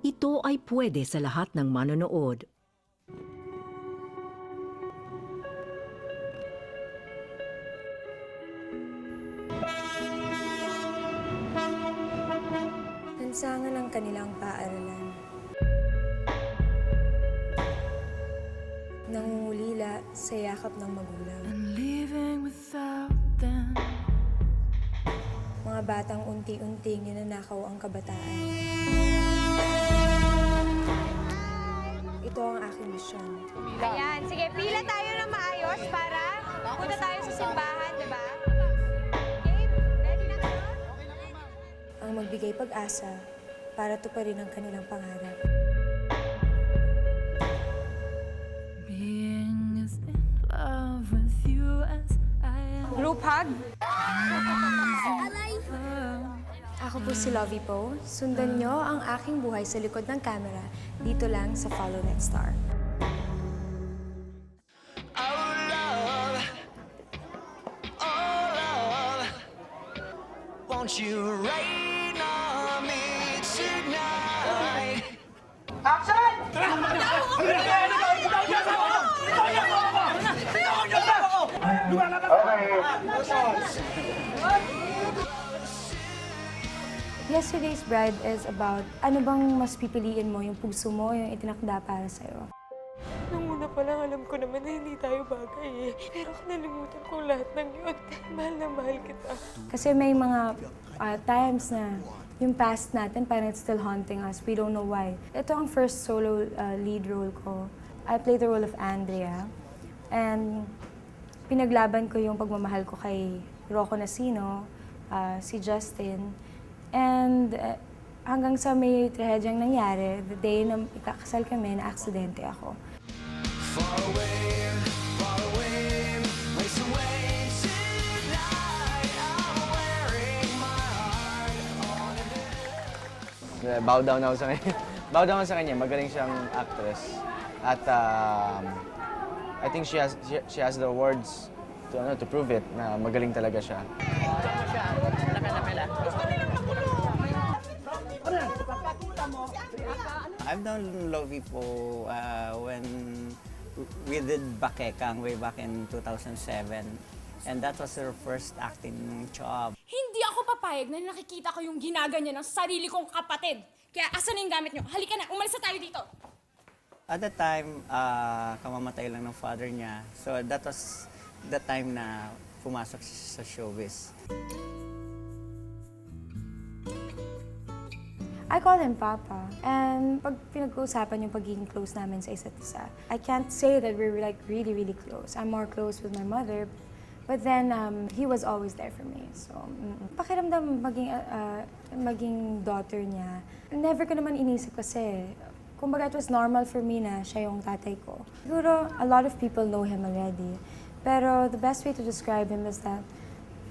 Ito ay pwede sa lahat ng manonood. Lansangan ng kanilang paaralan. Nangungulila sa yakap ng magulang. Mga batang unti-unting ninanakaw ang kabataan. Ito ang aking misyon. Ayan, sige, pila tayo na maayos para punta tayo sa simbahan, di ba? Game, ready na kayo? Ang magbigay pag-asa para tuparin ang kanilang pangarap. Group hug? Ako po si Lovie Po. Sundan nyo ang aking buhay sa likod ng camera dito lang sa Follow That Star. Won't you rain on me tonight? Yesterday's Bride is about ano bang mas pipiliin mo, yung puso mo, yung itinakda para sa'yo. Nung una pa lang, alam ko naman na hindi tayo bagay eh. Pero kinalimutan ko lahat ng yun. Mahal na mahal kita. Kasi may mga times na yung past natin, parang it's still haunting us. We don't know why. Ito ang first solo lead role ko. I played the role of Andrea. And pinaglaban ko yung pagmamahal ko kay Rocco Nasino, si Justin. And hanggang sa may trahedyang nangyari, the day na ikakasal kami, na-aksidente ako. Far away, race away tonight. I'm wearing my heart on a day. Bow down ako sa kanya. Bow down ako sa kanya. Magaling siyang actress. At I think she has the words to prove it na magaling talaga siya. I've known Lovie po when we did Bakekang way back in 2007. And that was her first acting job. Hindi ako papayag na nakikita ko yung ginaganyan ng sarili kong kapatid. Kaya asan yung gamit nyo? Halika na, umalis na tayo dito. At the time, kamamatay lang ng father niya. So that was the time na pumasok siya sa showbiz. I call him Papa. And pag pinag-uusapan yung pagiging close namin sa isa't isa, I can't say that we're like really, really close. I'm more close with my mother. But then, he was always there for me. So, pakiramdam maging daughter niya. Never ko naman inisip kasi, kumbaga it was normal for me na siya yung tatay ko. Siguro, a lot of people know him already. Pero the best way to describe him is that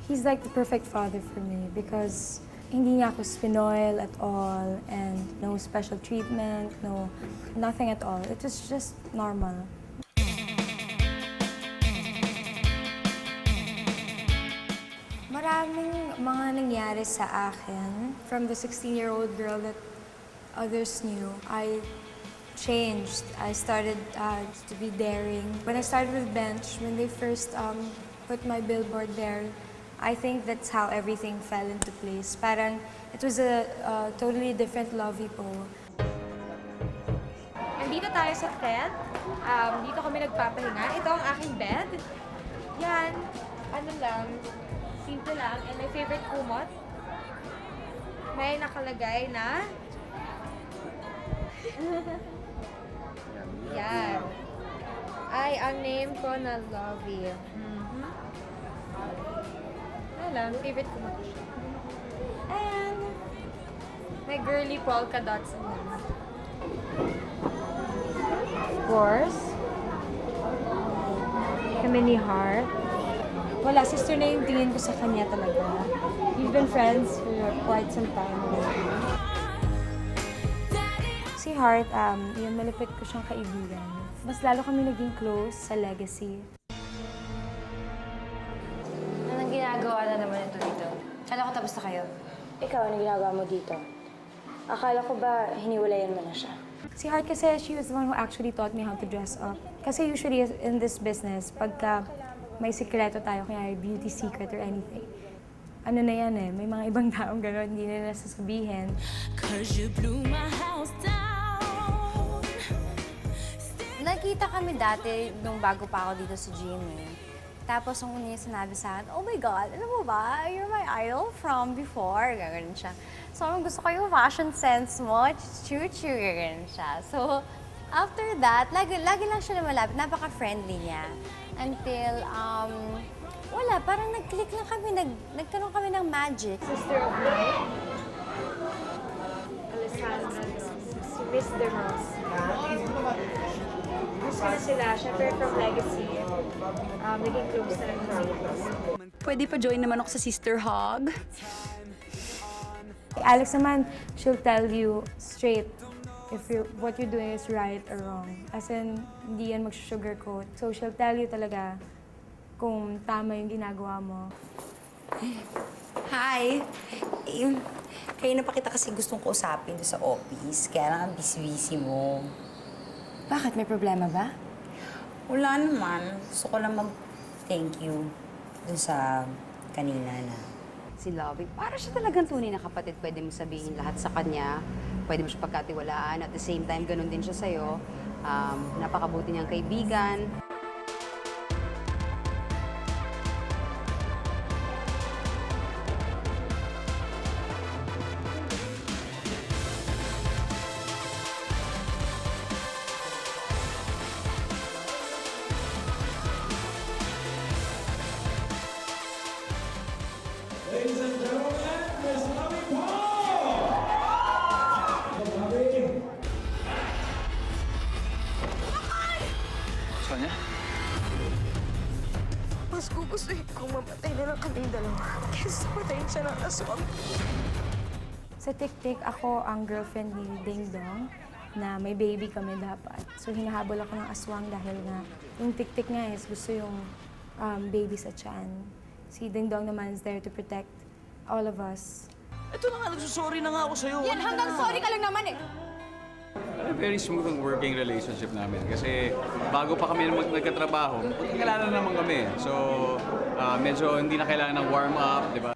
he's like the perfect father for me because hindi niya ako spinoil at all and no special treatment, nothing at all. It was just normal. Maraming mga nangyari sa akin. From the 16-year-old girl that others knew, I changed. I started to be daring. When I started with Bench, when they first put my billboard there, I think that's how everything fell into place. Parang it was a totally different Lovie Po. Nandito tayo sa tent. Dito kami nagpapahinga. Ito ang aking bed. Yan. Ano lang. Simple lang. And my favorite kumot. May nakalagay na... Yan. Ay, ang name ko na Lovie. Ano lang, favorite kumot siya. And may girly polka dots in them. Of course. Kami ni Heart. Wala, sister na yung tingin ko sa kanya talaga. We've been friends for quite some time already. Si Heart, yun, malapit ko siyang kaibigan. Mas lalo kami naging close sa legacy. Anong ginagawa na naman ito dito? Kala ko tapos na kayo. Ikaw, ano ginagawa mo dito? Akala ko ba hiniwalayan mo na siya? Si Heart kasi, she was the one who actually taught me how to dress up. Kasi usually in this business, pagka may sikreto tayo, kaya beauty secret or anything, ano na yan eh, may mga ibang taong gano'n, hindi na nasasabihin. Nakita kami dati nung bago pa ako dito sa gym eh. Tapos nung una niya sinabi sa akin, oh my God, alam mo ba, you're my idol from before. Gano'n siya. So gusto ko yung fashion sense mo, choo-choo, gano'n siya. So after that, lagi lang siya lumalapit, napaka-friendly niya. Until, wala, parang nag-click lang kami, nagkaroon kami ng magic. Sister of mine, Alessandra, si Miss De Ross. Gusto na sila, syempre from Legacy. Naging close na lang kami. Pwede pa join naman ako sa Sister Hog. Alex naman, she'll tell you straight if what you're doing is right or wrong. As in, hindi yan mag-sugarcoat. So she'll tell you talaga kung tama yung ginagawa mo. Hi! Kayo na pa kita kasi gustong kausapin doon sa office. Kaya lang ang busy-busy mo. Bakit? May problema ba? Wala naman. Gusto ko lang mag-thank you doon sa kanina na. Si Lovie, para siya talagang tunay na kapatid. Pwede mo sabihin lahat sa kanya. Pwede mo siya pagkatiwalaan. At the same time, ganun din siya sa'yo. Napakabuti niyang kaibigan. Sonia? Mas gugustuhin kong mamatay na lang kaming dalawa kaysa patayin siya ng aswang. Sa Tik-Tik, ako ang girlfriend ni Ding Dong na may baby kami dapat. So hinahabol ako ng aswang dahil nga yung Tik-Tik nga is gusto yung baby sa tiyan. Si Ding Dong naman is there to protect all of us. Ito na nga, nagsusorry na nga ako sa'yo. Yan, hanggang sorry ka lang naman eh. Very smooth ang working relationship namin kasi bago pa kami nagkatrabaho, magkakilala naman kami. So, medyo hindi na kailangan ng warm up, di ba?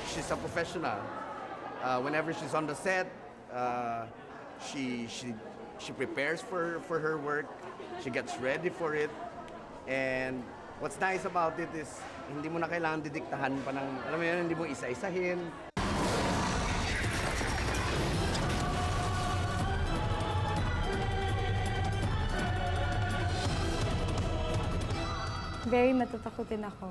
She's a professional. Whenever she's on the set, she prepares for her work. She gets ready for it. And what's nice about it is hindi mo na kailangan didiktahan pa ng, alam mo yun, hindi mo isa-isahin. Very matatakutin ako.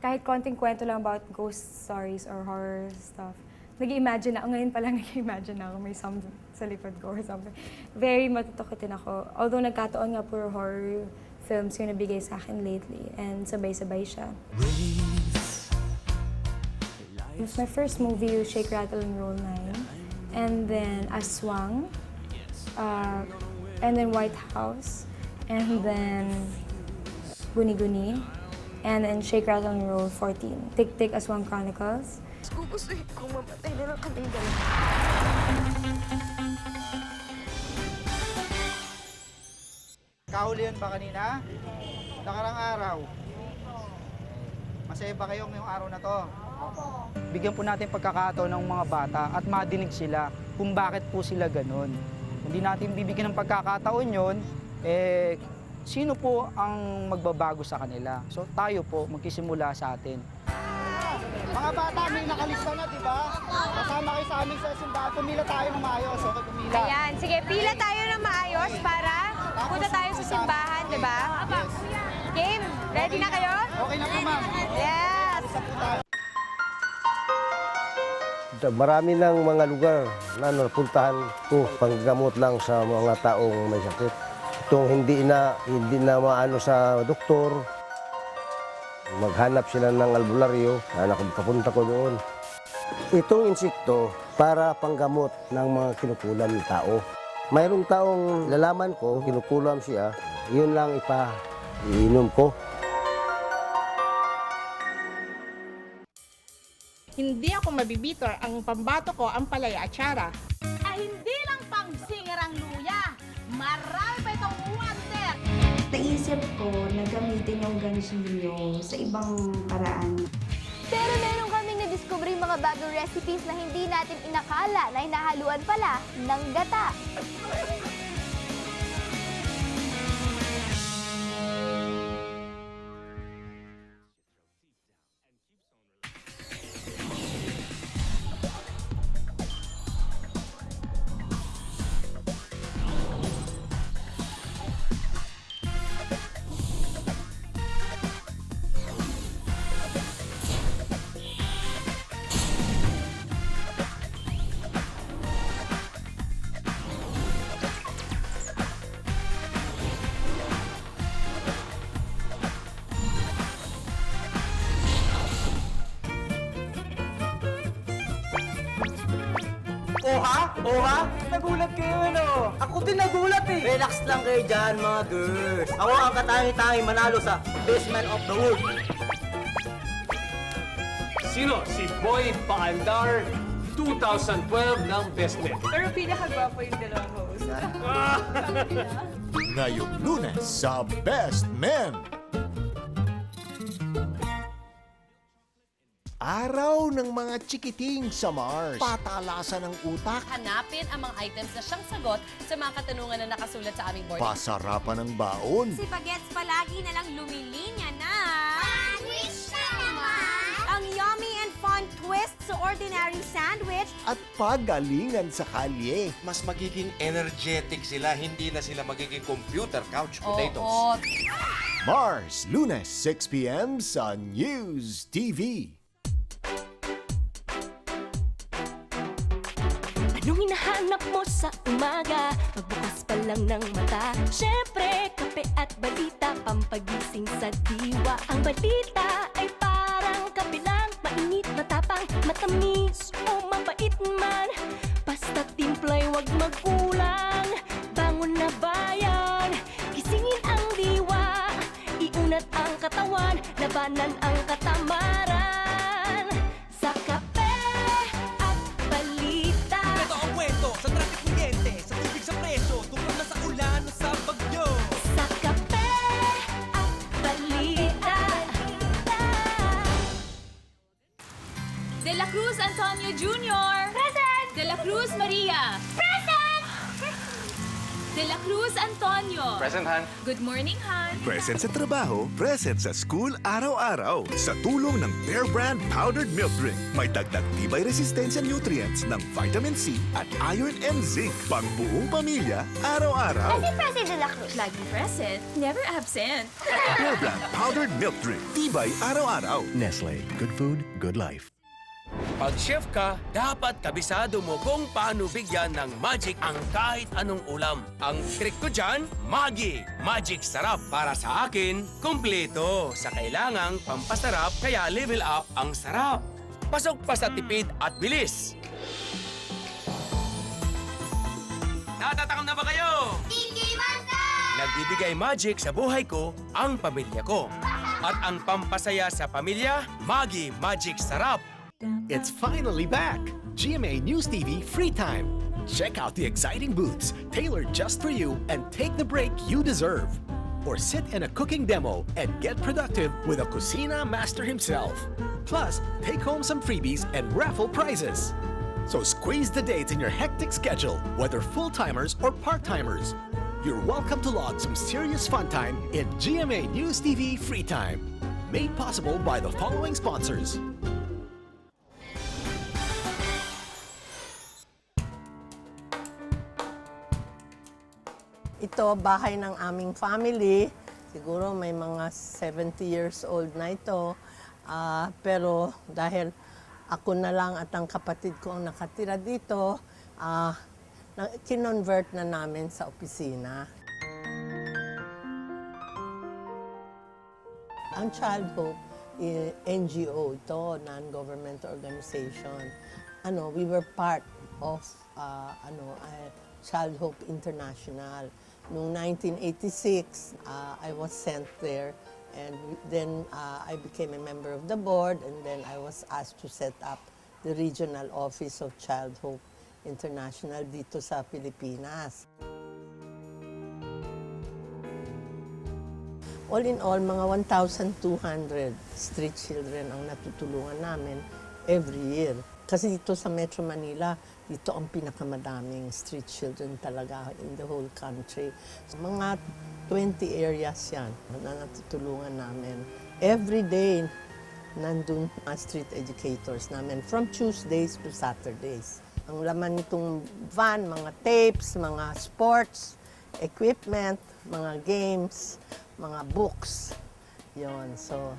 Kahit konting kwento lang about ghost stories or horror stuff, nag-imagine ako. Ngayon pa lang nag-imagine ako may something sa likod ko or something. Very matatakutin ako. Although nagkataon nga puro horror films yung nabigay sa akin lately and sabay-sabay siya. It was my first movie, Shake, Rattle, and Roll 9. And then Aswang. And then White House. And then Guni-Guni. And then Shake, Rattle, and Roll 14. Tik-Tik, Aswang Chronicles. Mas gugustuhin kong mamatay na lang kaming dalawa. Kahulihan ba kanina? Nakarang araw. Masaya ba kayo ngayong araw na to? Bigyan po natin pagkakataon ng mga bata at madinig sila kung bakit po sila ganun. Hindi natin bibigyan ng pagkakataon yon, sino po ang magbabago sa kanila? So tayo po, magkisimula sa atin. Mga bata, may nakalista na, di ba? Kasama kayo sa amin sa simbahan. Pumila tayo ng maayos. Okay, pumila. Ayan, sige, pila tayo ng maayos para punta tayo sa simbahan, di ba? Game, ready na kayo? Okay na po, ma'am. Yes! Marami ng mga lugar na napuntahan ko panggamot lang sa mga taong may sakit. Itong hindi na maano sa doktor. Maghanap sila ng albularyo, papunta ko doon. Itong insekto para panggamot ng mga kinukulam ng tao. Mayroong taong lalaman ko, kinukulam siya, yun lang iinom ko. Hindi ako mabibitor, ang pambato ko ang palaya atsara. Hindi lang pang singer ang luya. Marami pa itong wonder. Naisip ko na gamitin yung ganchillo sa ibang paraan. Pero meron kaming na-discover yung mga bagong recipes na hindi natin inakala na hinahaluan pala ng gata. Oha? Nagulat kayo, ano? Ako din nagulat eh. Relax lang kayo dyan, mga girls. Ako ang katangi-tangi manalo sa Best Man of the World. Sino? Si Boy Paandar, 2012 ng Best Man. Pero pinakagwapo yung dalawang host. Ngayong Lunes sa Best Men. Araw ng mga chikiting sa Mars. Patalasan ng utak. Hanapin ang mga items na siyang sagot sa mga katanungan na nakasulat sa aming board. Pasarapan ng baon. Si Bagets palagi na lang lumilinya na... Sandwich naman! Ang yummy and fun twist sa ordinary sandwich. At pagalingan sa kalye. Mas magiging energetic sila, hindi na sila magiging computer couch potatoes. Oo. Mars, Lunes, 6 p.m. sa News TV. Anong hinahanap mo sa umaga? Pagbukas pa lang ng mata. Siyempre, kape at balita, pampagising sa diwa. Ang balita ay parang kape lang, mainit, matapang, matamis o mapait man. Basta timplay, wag magkulang. Bangon na bayan, gisingin ang diwa. Iunat ang katawan, labanan ang katamaran. Sa kape at balita. Ito ang kwento sa traffic kuryente, sa tubig sa preso, tungkol na sa ulan o sa bagyo. Sa kape at balita. De la Cruz Antonio Jr. Present! De la Cruz Maria. Present! De la Cruz Antonio. Present, Han. Good morning, Han. Present sa trabaho, present sa school araw-araw. Sa tulong ng Bear Brand Powdered Milk Drink, may dagdag tibay resistensya nutrients ng vitamin C at iron and zinc. Pang buong pamilya, araw-araw. Kasi present De la Cruz. Laging present, never absent. Bear Brand Powdered Milk Drink, tibay araw-araw. Nestle, good food, good life. Pag chef ka, dapat kabisado mo kung paano bigyan ng magic ang kahit anong ulam. Ang trick ko dyan, Maggi Magic Sarap. Para sa akin, kumpleto. Sa kailangang pampasarap, kaya level up ang sarap. Pasok pa sa tipid at bilis. Natatakam na ba kayo? Nagbibigay magic sa buhay ko, ang pamilya ko. At ang pampasaya sa pamilya, Maggi Magic Sarap. It's finally back! GMA News TV Free Time. Check out the exciting booths tailored just for you and take the break you deserve. Or sit in a cooking demo and get productive with a Cucina master himself. Plus, take home some freebies and raffle prizes. So squeeze the dates in your hectic schedule, whether full-timers or part-timers. You're welcome to log some serious fun time in GMA News TV Free Time. Made possible by the following sponsors. Ito, bahay ng aming family. Siguro may mga 70 years old na ito. Pero dahil ako na lang at ang kapatid ko ang nakatira dito, kinonvert na namin sa opisina. Ang Child Hope, NGO ito, non-government organization. We were part of Child Hope International. Noong 1986, I was sent there And then I became a member of the board, and then I was asked to set up the regional office of Child Hope International dito sa Pilipinas. All in all, mga 1,200 street children ang natutulungan namin every year. Kasi dito sa Metro Manila, dito ang pinakamadaming street children talaga in the whole country. So, mga 20 areas yan na natutulungan namin. Every day, nandun ang street educators namin from Tuesdays to Saturdays. Ang laman nitong van, mga tapes, mga sports, equipment, mga games, mga books. Yon. So,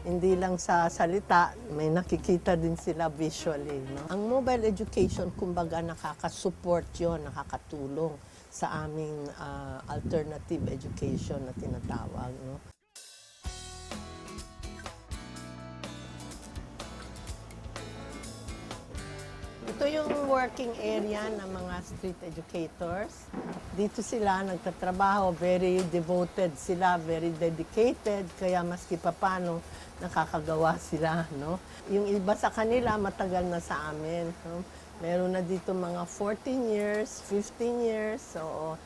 hindi lang sa salita, may nakikita din sila visually. No? Ang mobile education, kumbaga, nakaka-support yon, nakakatulong sa aming alternative education na tinatawag. No? Ito yung working area ng mga street educators. Dito sila nagtatrabaho, very devoted sila, very dedicated, kaya maski papano nakakagawa sila. No? Yung iba sa kanila matagal na sa amin. No? Meron na dito mga 14 years, 15 years. So,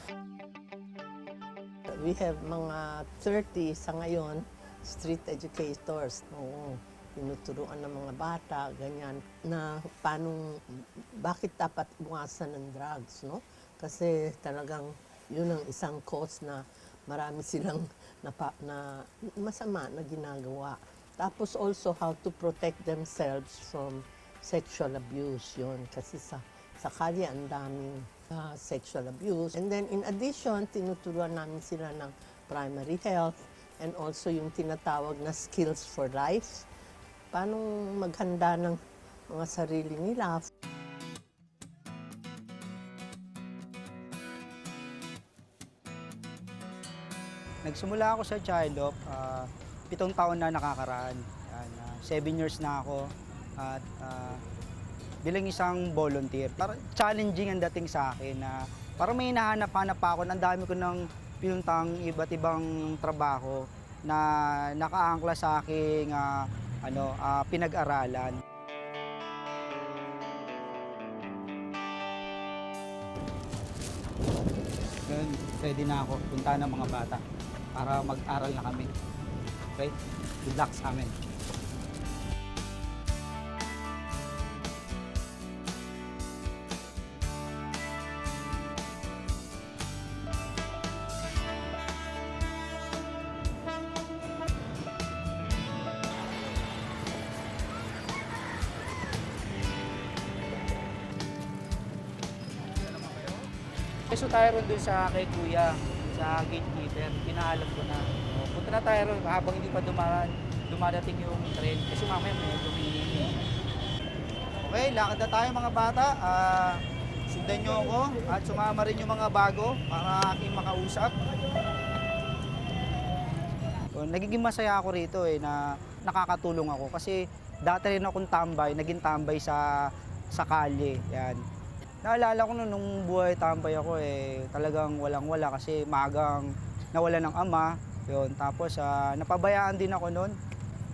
we have mga 30 sa ngayon, street educators. Oo. Tinuturuan ng mga bata, ganyan, na paano, bakit dapat iwasan ng drugs, no? Kasi talagang yun ang isang cause na marami silang na masama na ginagawa. Tapos also how to protect themselves from sexual abuse, yun. Kasi sa kalye ang daming sexual abuse. And then in addition, tinuturuan namin sila ng primary health and also yung tinatawag na skills for life. Paano maghanda ng mga sarili nila. Nagsimula ako sa Child Hope, 7 taon na nakakaraan. 7 years na ako at bilang isang volunteer. Parang challenging ang dating sa akin na parang may hinahanap-hanap ako. Ang dami ko ng pinuntang iba't ibang trabaho na nakaangkla sa aking pinag-aralan. Ngayon, ready na ako punta ng mga bata para mag-aral na kami. Okay? Good luck sa amin. So tayo ron dun sa kay Kuya, sa gatekeeper, pinaalam ko na. Punta na tayo ron habang hindi pa dumadating yung train. Kasi mamaya may dumingin. Okay, lakad na tayo mga bata. Sundan nyo ako at sumama rin yung mga bago para aking makausap. So, nagiging masaya ako rito na nakakatulong ako kasi dati rin akong tambay, naging tambay sa kalye. Yan. Naalala ko nung buhay tambay ako talagang walang-wala kasi maagang nawala ng ama. Yun. Tapos napabayaan din ako noon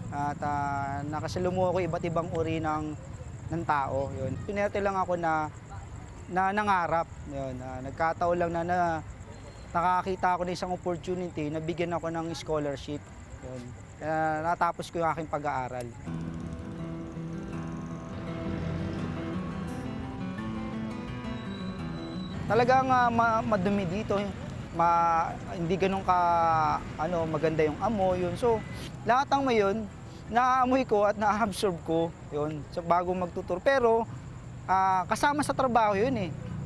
at nakasalumuha ko iba't ibang uri ng tao. Yun. Pinerte lang ako na nangarap. Yun. Nagkataon lang na nakakita ako ng isang opportunity na bigyan ako ng scholarship. Yun. Kaya natapos ko yung aking pag-aaral. Talagang madumi dito, hindi ganun maganda yung amoy yun. So, lahat ng yun, naaamoy ko at na-absorb ko yun so, bago magtutur. Pero, kasama sa trabaho yun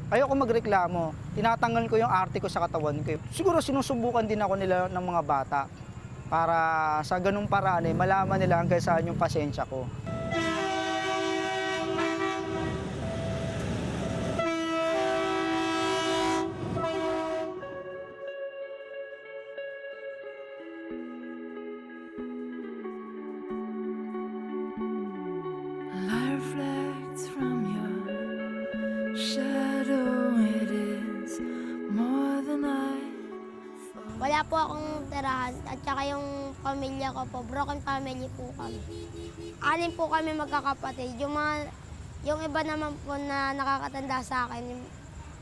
Ayoko magreklamo. Tinatanggal ko yung arte ko sa katawan ko. Siguro sinusubukan din ako nila ng mga bata para sa ganung paraan malaman nila hanggang saan yung pasensya ko. Wala po akong tirahan at saka yung pamilya ko po, broken family po kami. 6 po kami magkakapatid. Yung iba naman po na nakakatanda sa akin,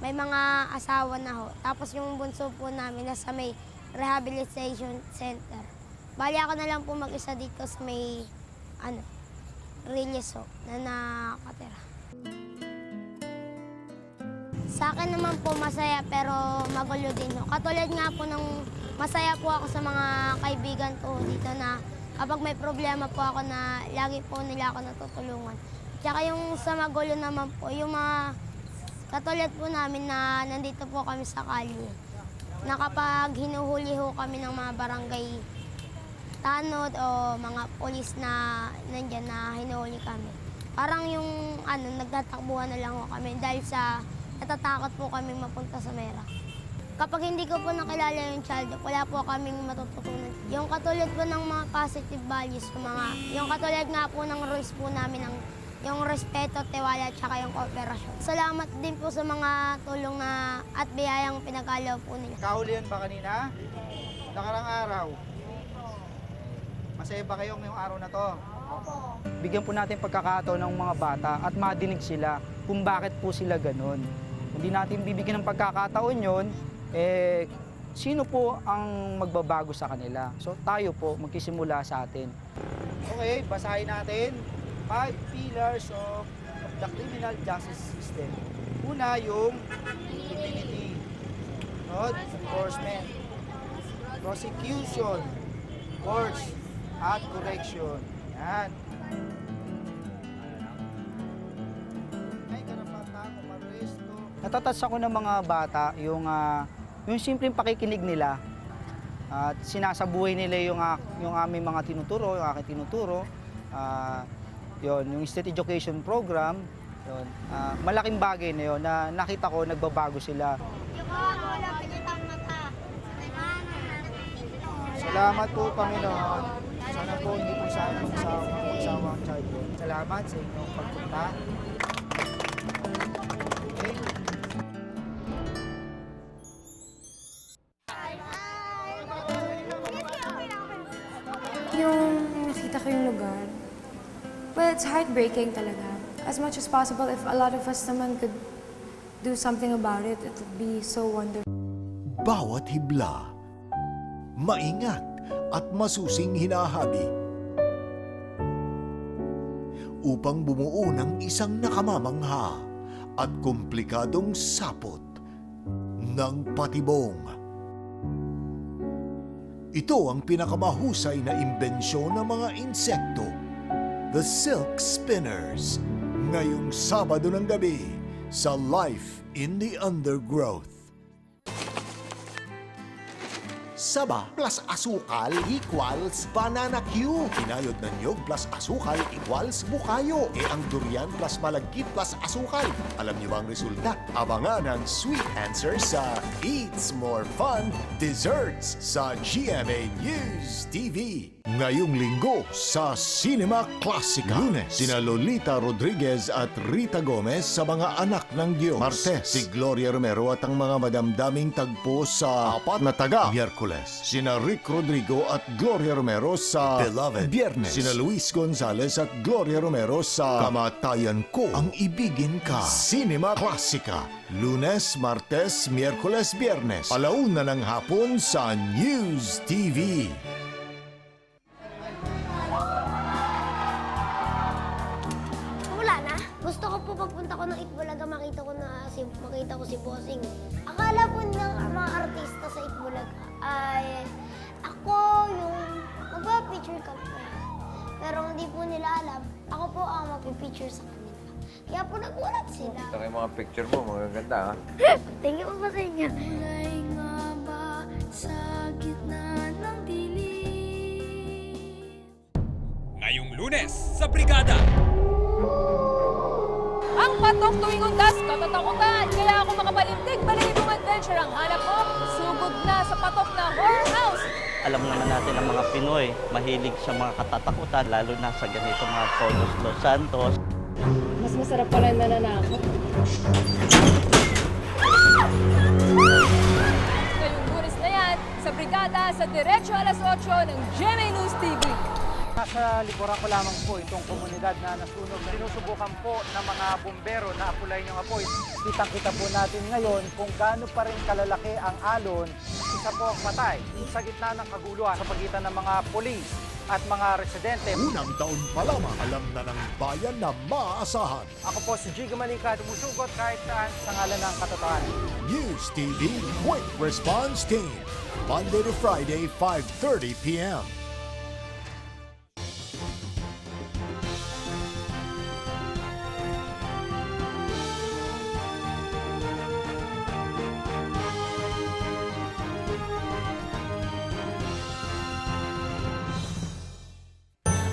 may mga asawa na ho. Tapos yung bunso po namin nasa may rehabilitation center. Bali ako na lang po mag-isa dito sa may Reyes na nakatira. Sa akin naman po masaya pero magulo din ho. Katulad nga po ng masaya po ako sa mga kaibigan ko dito na kapag may problema po ako na lagi po nila ako natutulungan. Tsaka yung sa magulo naman po, yung mga katulad po namin na nandito po kami sa kalye. Na kapag hinuhuli ho kami ng mga barangay tanod o mga polis na nandyan na hinuhuli kami. Parang yung nagtatakbuhan na lang ho kami dahil sa natatakot po kami mapunta sa mera. Kapag hindi ko po nakilala yung child, wala po kaming matututunan. Yung katulad po ng mga positive values, yung katulad nga po ng rules po namin, yung respeto, tiwala, at saka yung kooperasyon. Salamat din po sa mga tulong at biyayang pinag-alaw po nila. Kahulihan ba kanina? Nakarang araw? Masaya ba kayo ngayong araw na to? Opo. Bigyan po natin pagkakataon ng mga bata at madinig sila kung bakit po sila ganun. Hindi natin bibigyan ng pagkakataon yon, sino po ang magbabago sa kanila? So tayo po magsisimula sa atin. Okay, basahin natin 5 pillars of the criminal justice system. Una, yung immunity, enforcement, prosecution, courts, at correction. Yan. Natatas ako ng mga bata yung simpleng pakikinig nila at sinasabuhay nila yung aming mga tinuturo, yung aking tinuturo. Yung state education program, malaking bagay na yun na nakita ko nagbabago sila. Salamat po, Panginoon. Sana po hindi po sa akin magsawa ang child ko. Salamat sa inyong pagpunta. Okay. Yung nakita ko yung lugar, well, it's heartbreaking talaga. As much as possible, if a lot of us naman could do something about it, it would be so wonderful. Bawat hibla, maingat at masusing hinahabi upang bumuo ng isang nakamamangha at komplikadong sapot ng patibong. Ito ang pinakamahusay na imbensyon ng mga insekto, the silk spinners, ngayong Sabado ng gabi sa Life in the Undergrowth. Saba plus asukal equals banana Q. Kinayod na niyog plus asukal equals bukayo. Ang durian plus malagkit plus asukal. Alam niyo ba ang resulta? Abangan ang sweet answer sa Eats More Fun Desserts sa GMA News TV. Ngayong linggo sa Cinema Classica. Lunes, sina Lolita Rodriguez at Rita Gomez sa Mga Anak ng Diyos. Martes, si Gloria Romero at ang mga madamdaming tagpo sa Apat na Taga. Miyerkules, sina Rick Rodrigo at Gloria Romero sa Beloved. Biyernes, sina Luis Gonzalez at Gloria Romero sa Kamatayan Ko Ang Ibigin Ka. Cinema Classica. Lunes, Martes, Miyerkules, Biyernes. 1:00 ng hapon sa News TV. Gusto ko po pagpunta ko ng Itbulaga, makita ko si Bossing. Akala po ng mga artista sa Itbulaga ay ako yung magpa-picture kami. Pero hindi po nila alam, ako po ang magpipicture sa kanila. Kaya po nagulat sila. Ito yung mga picture mo, magaganda ha? Thank you po sa inyo. Kulay nga ba sa gitna ng dilim? Ngayong Lunes sa Brigada. Ang patok tuwing undas, katatakutan. Kaya ako makapalintig, balibong adventure ang hanap ko. Sugod na sa patok na horror house. Alam naman natin ang mga Pinoy, mahilig sa mga katatakutan, lalo na sa ganito mga Todos Los Santos. Mas masarap pala yung nananakot. Ngayong Lunes na yan, sa Brigada sa Diretso Alas 8 ng GMA News TV. Nasa likuran ko lamang po itong komunidad na nasunog. Sinusubukan po ng mga bumbero na apulayin yung apoy. Kitang-kita po natin ngayon kung gaano pa rin kalalaki ang alon. Isa po ang patay sa gitna ng kaguluhan sa pagitan ng mga pulis at mga residente. Unang taon pa lamang, alam na ng bayan na maaasahan. Ako po si Jigo Malika, dumusugot kahit saan sa ngalan ng katotohanan. News TV Quick Response Team. Monday to Friday, 5:30 p.m.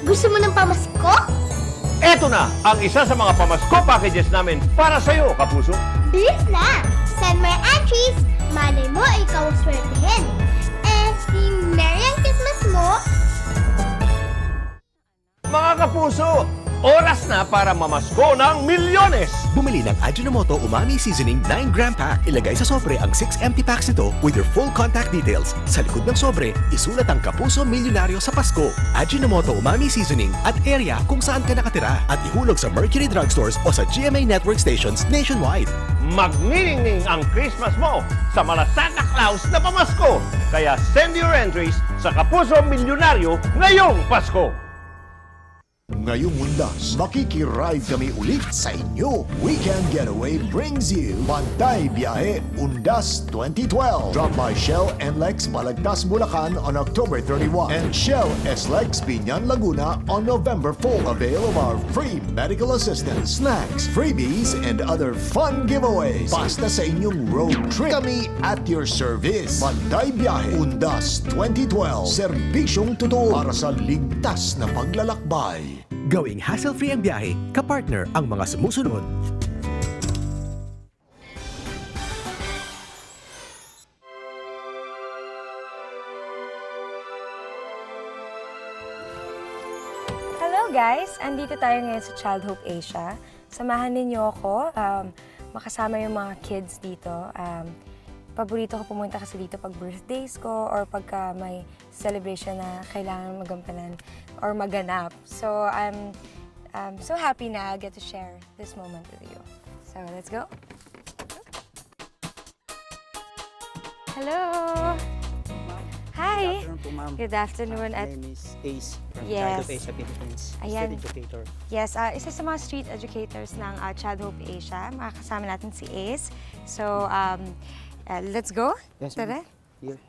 Gusto mo ng pamasko? Eto na ang isa sa mga pamasko packages namin para sa'yo, kapuso. Bilis na! Send my entries! Malay mo, ikaw ang swertehin. And Merry ang Christmas mo! Mga kapuso, oras na para mamasko ng milyones! Bumili ng Ajinomoto Umami Seasoning 9-gram pack. Ilagay sa sobre ang 6 empty packs nito with your full contact details. Sa likod ng sobre, isulat ang Kapuso Milyonaryo sa Pasko. Ajinomoto Umami Seasoning at area kung saan ka nakatira. At ihulog sa Mercury Drugstores o sa GMA Network stations nationwide. Magniningning ang Christmas mo sa mga Santa Claus na pamasko. Kaya send your entries sa Kapuso Milyonaryo ngayong Pasko. Ngayong Undas, makikiride kami ulit sa inyo. Weekend Getaway brings you Pantay Biyahe Undas 2012. Drop by Shell NLEX Balagtas, Bulacan on October 31 and Shell SLEX Binyan, Laguna on November 4. Avail of our free medical assistance, snacks, freebies, and other fun giveaways. Basta sa inyong road trip, kami at your service. Pantay Biyahe Undas 2012. Serbisyong totoo para sa ligtas na paglalakbay. Gawing hassle-free ang biyahe, kapartner ang mga sumusunod. Hello guys! Andito tayo ngayon sa Child Hope Asia. Samahan ninyo ako, makasama yung mga kids dito. Paborito ko pumunta kasi dito pag birthdays ko or pagka may celebration na kailangan magampanan or maganap. So I'm so happy na I get to share this moment with you. So let's go. Hello! Hi! Good afternoon. My name is Ace from Yes. Child Hope Asia Philippines, Ayan. street educator. Yes, isa sa mga street educators ng Child Hope Asia. Makakasama natin si Ace. So, let's go. Yes, Tara. ma'am. Here.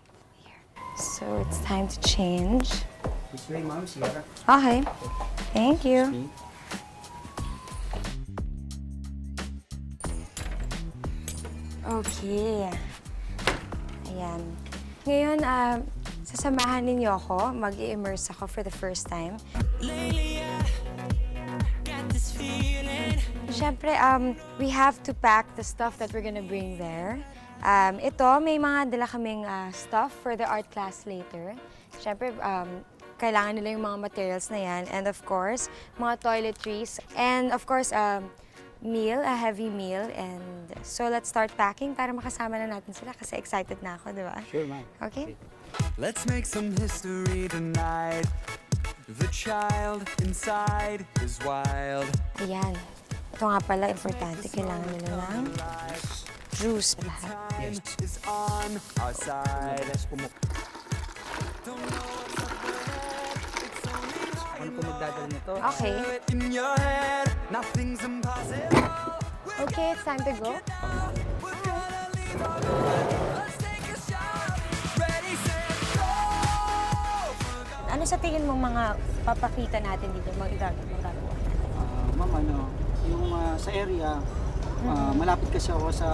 So, it's time to change. This way, ma'am, Sierra. Okay. Thank you. Okay. Ayan. Ngayon, sasamahan ninyo ako. Mag-i-immerse ako for the first time. Siyempre, we have to pack the stuff that we're gonna bring there. Ito, may mga dala kaming stuff for the art class later. Siyempre, kailangan nila yung mga materials na yan. And of course, mga toiletries. And of course, meal, a heavy meal. And so, let's start packing para makasama na natin sila kasi excited na ako, di ba? Sure, ma'am. Okay? Let's make some history tonight. The child inside is wild. Ayan. Ito nga pala, importante. Kailangan nila ng juice lahat. Time is on our side. Ano po magdadala nito? Okay. In your head, nothing's impossible. Okay, it's time to go. Ano sa tingin mo mga papakita natin dito, magagawa natin? Ma'am, yung sa area, malapit kasi ako sa